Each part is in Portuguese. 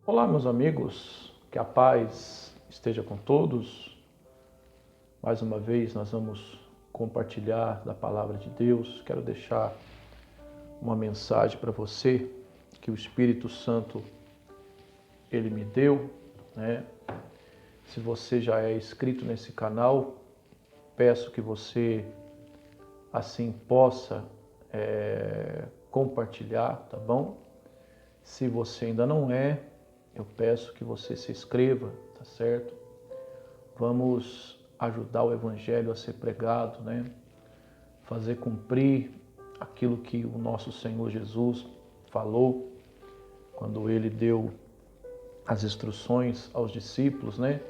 Olá, meus amigos, que a paz esteja com todos. Mais uma vez nós vamos compartilhar da palavra de Deus. Quero deixar uma mensagem para você que o Espírito Santo ele me deu, né? Se você já é inscrito nesse canal, peço que você assim possa compartilhar, tá bom? Se você ainda não é, eu peço que você se inscreva, tá certo? Vamos ajudar o Evangelho a ser pregado, né? Fazer cumprir aquilo que o nosso Senhor Jesus falou quando ele deu as instruções aos discípulos, né?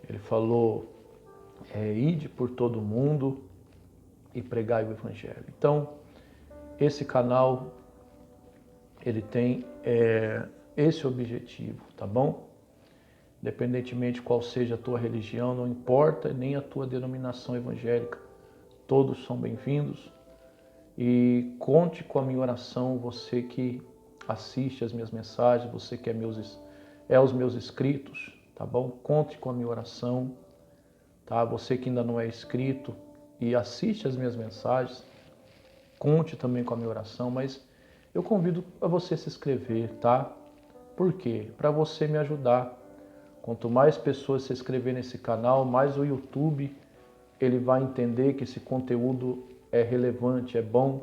Ele falou, ide por todo mundo e pregai o Evangelho. Então, esse canal, ele tem esse objetivo, tá bom? Independentemente qual seja a tua religião, não importa, nem a tua denominação evangélica, todos são bem-vindos. E conte com a minha oração, você que assiste as minhas mensagens, você que é os meus inscritos, tá bom? Conte com a minha oração, tá? Você que ainda não é inscrito e assiste as minhas mensagens, conte também com a minha oração, mas eu convido a você se inscrever, tá? Por quê? Para você me ajudar. Quanto mais pessoas se inscreverem nesse canal, mais o YouTube ele vai entender que esse conteúdo é relevante, é bom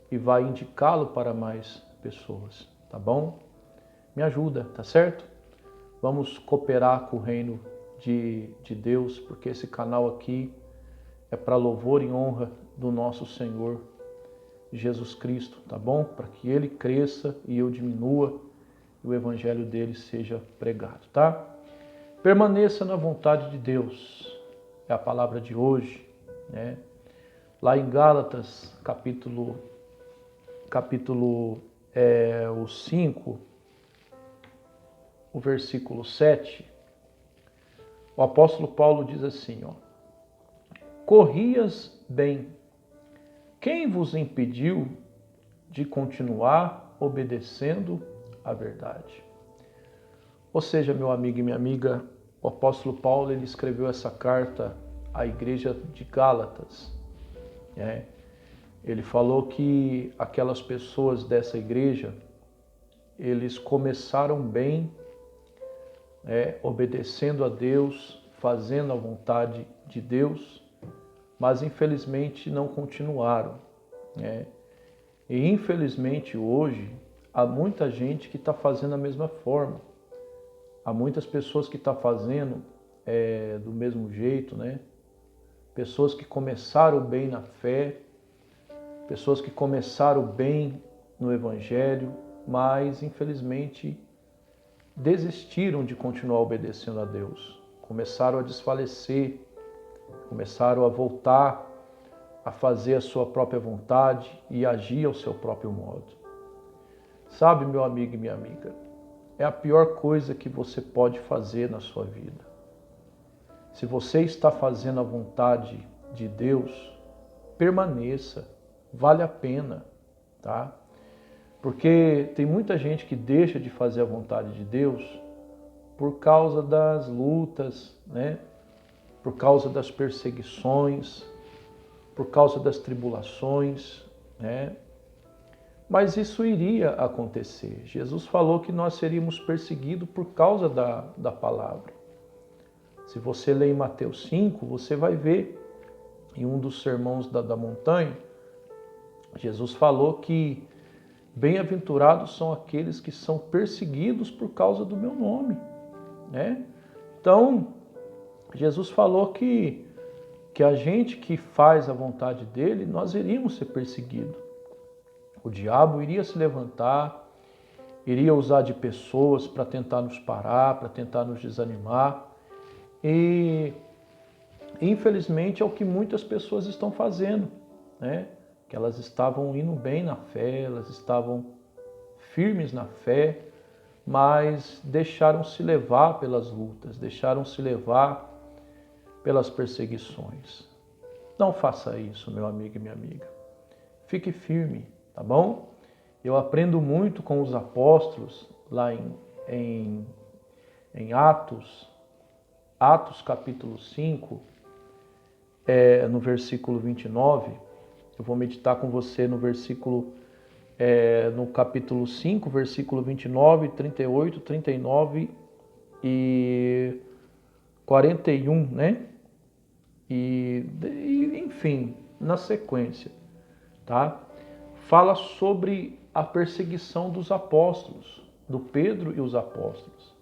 e vai indicá-lo para mais pessoas, tá bom? Me ajuda, tá certo? Vamos cooperar com o reino de Deus, porque esse canal aqui é para louvor e honra do nosso Senhor Jesus Cristo, tá bom? Para que ele cresça e eu diminua e o evangelho dele seja pregado, tá? Permaneça na vontade de Deus, é a palavra de hoje, né? Lá em Gálatas, capítulo 5, o versículo 7, o apóstolo Paulo diz assim, ó, corrias bem, quem vos impediu de continuar obedecendo a verdade? Ou seja, meu amigo e minha amiga, o apóstolo Paulo ele escreveu essa carta à igreja de Gálatas, né? Ele falou que aquelas pessoas dessa igreja, eles começaram bem, obedecendo a Deus, fazendo a vontade de Deus, mas infelizmente não continuaram, né? E infelizmente hoje há muita gente que está fazendo a mesma forma. Há muitas pessoas que estão fazendo do mesmo jeito, né? Pessoas que começaram bem na fé, pessoas que começaram bem no Evangelho, mas infelizmente desistiram de continuar obedecendo a Deus. Começaram a desfalecer, começaram a voltar a fazer a sua própria vontade e agir ao seu próprio modo. Sabe, meu amigo e minha amiga, é a pior coisa que você pode fazer na sua vida. Se você está fazendo a vontade de Deus, permaneça, vale a pena, tá? Porque tem muita gente que deixa de fazer a vontade de Deus por causa das lutas, né? Por causa das perseguições, por causa das tribulações, né? Mas isso iria acontecer. Jesus falou que nós seríamos perseguidos por causa da palavra. Se você ler em Mateus 5, você vai ver em um dos sermões da montanha, Jesus falou que bem-aventurados são aqueles que são perseguidos por causa do meu nome, né? Então, Jesus falou que a gente que faz a vontade dele, nós iríamos ser perseguidos. O diabo iria se levantar, iria usar de pessoas para tentar nos parar, para tentar nos desanimar. E infelizmente é o que muitas pessoas estão fazendo, né? Que elas estavam indo bem na fé, elas estavam firmes na fé, mas deixaram-se levar pelas lutas, deixaram-se levar pelas perseguições. Não faça isso, meu amigo e minha amiga. Fique firme, tá bom? Eu aprendo muito com os apóstolos lá em em Atos capítulo 5, no versículo 29, eu vou meditar com você no capítulo 5, versículo 29, 38, 39 e 41, né? Enfim, na sequência, tá? Fala sobre a perseguição dos apóstolos, do Pedro e os apóstolos.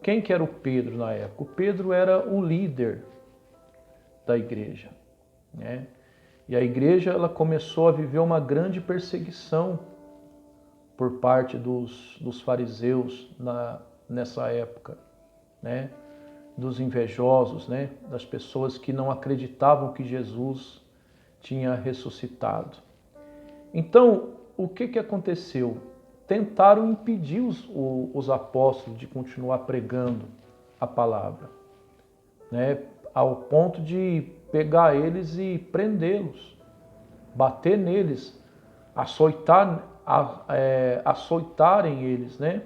Quem que era o Pedro na época? O Pedro era o líder da igreja, né? E a igreja ela começou a viver uma grande perseguição por parte dos fariseus nessa época, né? Dos invejosos, né? Das pessoas que não acreditavam que Jesus tinha ressuscitado. Então, o que aconteceu? Tentaram impedir os apóstolos de continuar pregando a palavra, né? Ao ponto de pegar eles e prendê-los, bater neles, açoitarem eles, né?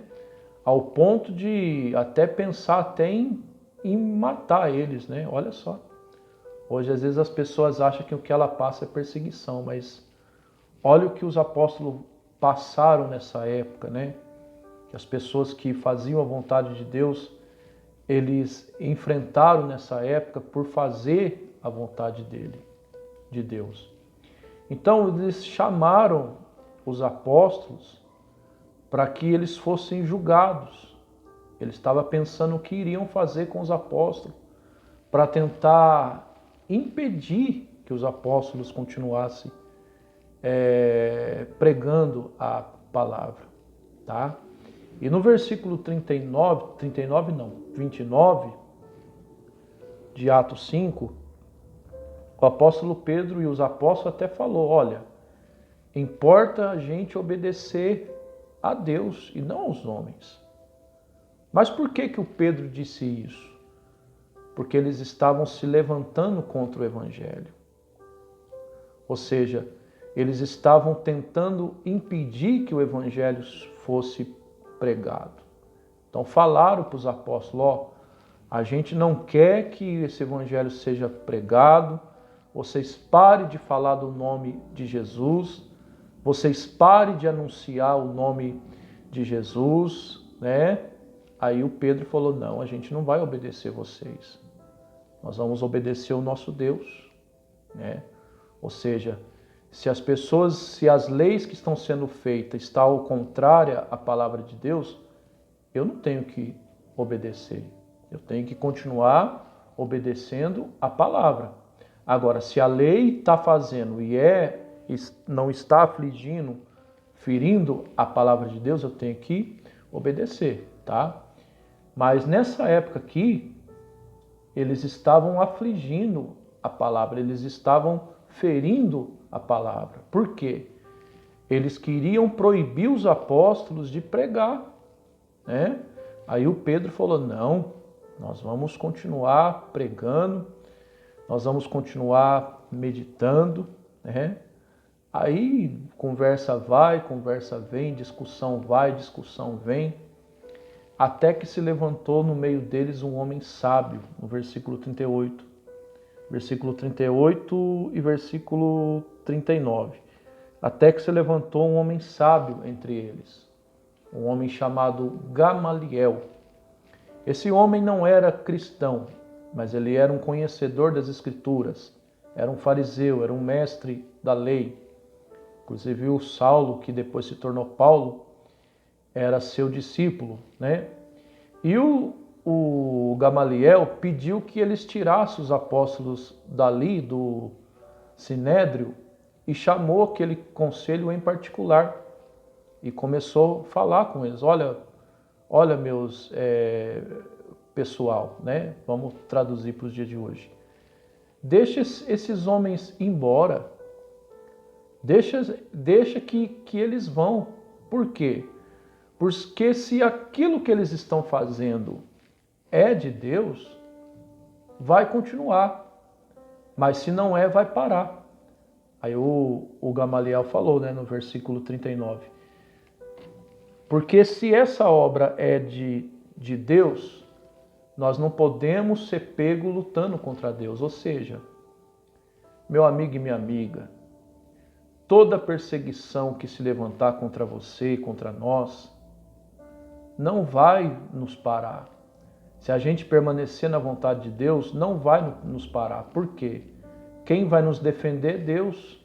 Ao ponto de até pensar até em matar eles, né? Olha só. Hoje, às vezes, as pessoas acham que o que ela passa é perseguição, mas olha o que os apóstolos passaram nessa época, né? Que as pessoas que faziam a vontade de Deus, eles enfrentaram nessa época por fazer a vontade de Deus. Então, eles chamaram os apóstolos para que eles fossem julgados. Eles estavam pensando o que iriam fazer com os apóstolos para tentar impedir que os apóstolos continuassem pregando a palavra, tá? E no versículo 29 de Atos 5, o apóstolo Pedro e os apóstolos até falou, olha, importa a gente obedecer a Deus e não aos homens. Mas por que o Pedro disse isso? Porque eles estavam se levantando contra o evangelho. Ou seja, eles estavam tentando impedir que o evangelho fosse pregado. Então falaram para os apóstolos, ó, a gente não quer que esse evangelho seja pregado, vocês parem de falar do nome de Jesus, vocês parem de anunciar o nome de Jesus, né? Aí o Pedro falou, não, a gente não vai obedecer vocês, nós vamos obedecer o nosso Deus, né? Ou seja, se as leis que estão sendo feitas estão contrárias à palavra de Deus, eu não tenho que obedecer. Eu tenho que continuar obedecendo a palavra. Agora, se a lei está fazendo não está afligindo, ferindo a palavra de Deus, eu tenho que obedecer, tá? Mas nessa época aqui, eles estavam afligindo a palavra, eles estavam ferindo a palavra. Por quê? Eles queriam proibir os apóstolos de pregar, né? Aí o Pedro falou, não, nós vamos continuar pregando, nós vamos continuar meditando, né? Aí conversa vai, conversa vem, discussão vai, discussão vem, até que se levantou no meio deles um homem sábio, no versículo 38. Versículo 38 e versículo 39. Até que se levantou um homem sábio entre eles, um homem chamado Gamaliel. Esse homem não era cristão, mas ele era um conhecedor das Escrituras, era um fariseu, era um mestre da lei. Inclusive o Saulo, que depois se tornou Paulo, era seu discípulo, né? E o Gamaliel pediu que eles tirassem os apóstolos dali, do Sinédrio, e chamou aquele conselho em particular e começou a falar com eles. Olha meus pessoal, né? Vamos traduzir para os dias de hoje. Deixa esses homens embora. Deixa que eles vão. Por quê? Porque se aquilo que eles estão fazendo é de Deus, vai continuar. Mas se não é, vai parar. Aí o Gamaliel falou, né, no versículo 39. Porque se essa obra é de Deus, nós não podemos ser pego lutando contra Deus. Ou seja, meu amigo e minha amiga, toda perseguição que se levantar contra você, contra nós, não vai nos parar. Se a gente permanecer na vontade de Deus, não vai nos parar. Por quê? Quem vai nos defender é Deus.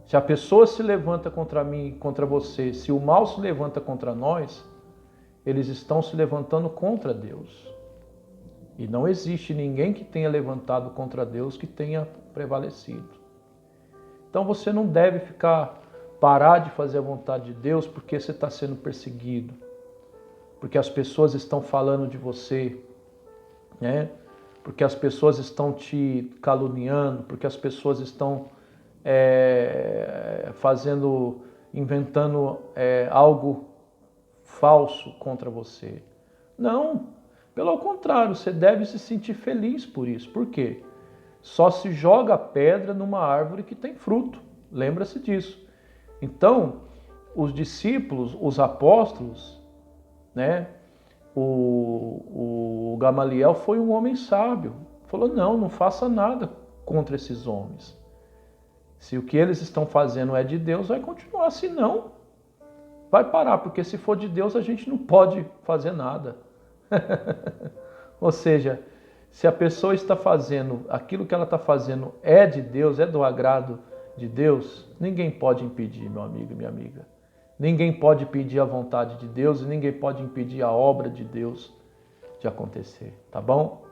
Se a pessoa se levanta contra mim, contra você, se o mal se levanta contra nós, eles estão se levantando contra Deus. E não existe ninguém que tenha levantado contra Deus que tenha prevalecido. Então você não deve parar de fazer a vontade de Deus porque você está sendo perseguido, porque as pessoas estão falando de você, né? Porque as pessoas estão te caluniando, porque as pessoas estão inventando algo falso contra você. Não, pelo contrário, você deve se sentir feliz por isso. Por quê? Só se joga pedra numa árvore que tem fruto. Lembra-se disso. Então, os discípulos, os apóstolos, né? O Gamaliel foi um homem sábio. Falou, não faça nada contra esses homens. Se o que eles estão fazendo é de Deus, vai continuar. Se não, vai parar, porque se for de Deus, a gente não pode fazer nada. Ou seja, se a pessoa está fazendo, aquilo que ela está fazendo é de Deus, é do agrado de Deus, ninguém pode impedir, meu amigo e minha amiga. Ninguém pode impedir a vontade de Deus e ninguém pode impedir a obra de Deus de acontecer, tá bom?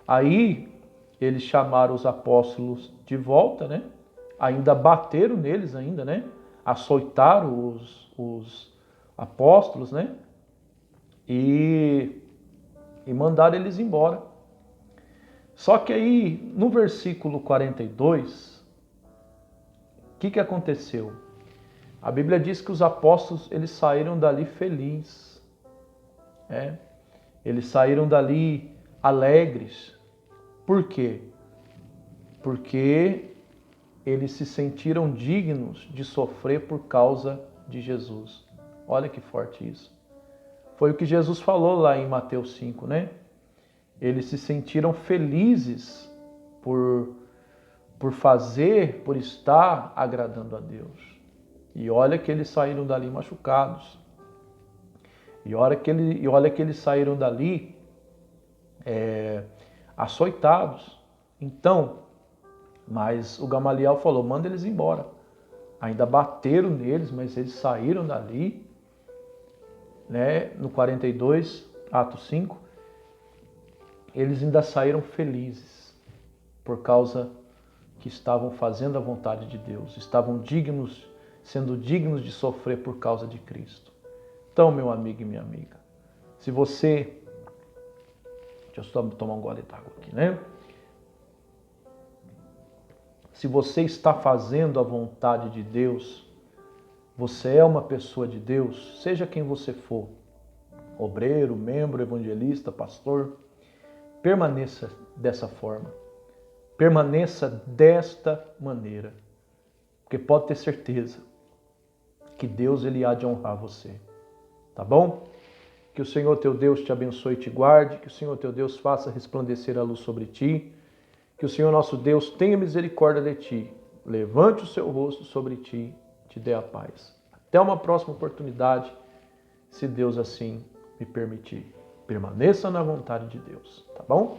Aí eles chamaram os apóstolos de volta, né? Ainda bateram neles ainda, né? Açoitaram os apóstolos, né? E mandaram eles embora. Só que aí, no versículo 42, o que aconteceu? A Bíblia diz que os apóstolos, eles saíram dali felizes. Eles saíram dali alegres. Por quê? Porque eles se sentiram dignos de sofrer por causa de Jesus. Olha que forte isso. Foi o que Jesus falou lá em Mateus 5, né? Eles se sentiram felizes por estar agradando a Deus. E olha que eles saíram dali machucados. E olha que eles saíram dali açoitados. Então, mas o Gamaliel falou, manda eles embora. Ainda bateram neles, mas eles saíram dali, né? No 42, Atos 5, eles ainda saíram felizes, por causa que estavam fazendo a vontade de Deus, estavam sendo dignos de sofrer por causa de Cristo. Então, meu amigo e minha amiga, se você... Deixa eu só tomar um gole d'água aqui, né? Se você está fazendo a vontade de Deus, você é uma pessoa de Deus, seja quem você for, obreiro, membro, evangelista, pastor, permaneça dessa forma. Permaneça desta maneira. Porque pode ter certeza que Deus ele há de honrar você. Tá bom? Que o Senhor teu Deus te abençoe e te guarde. Que o Senhor teu Deus faça resplandecer a luz sobre ti. Que o Senhor nosso Deus tenha misericórdia de ti. Levante o seu rosto sobre ti e te dê a paz. Até uma próxima oportunidade, se Deus assim me permitir. Permaneça na vontade de Deus. Tá bom?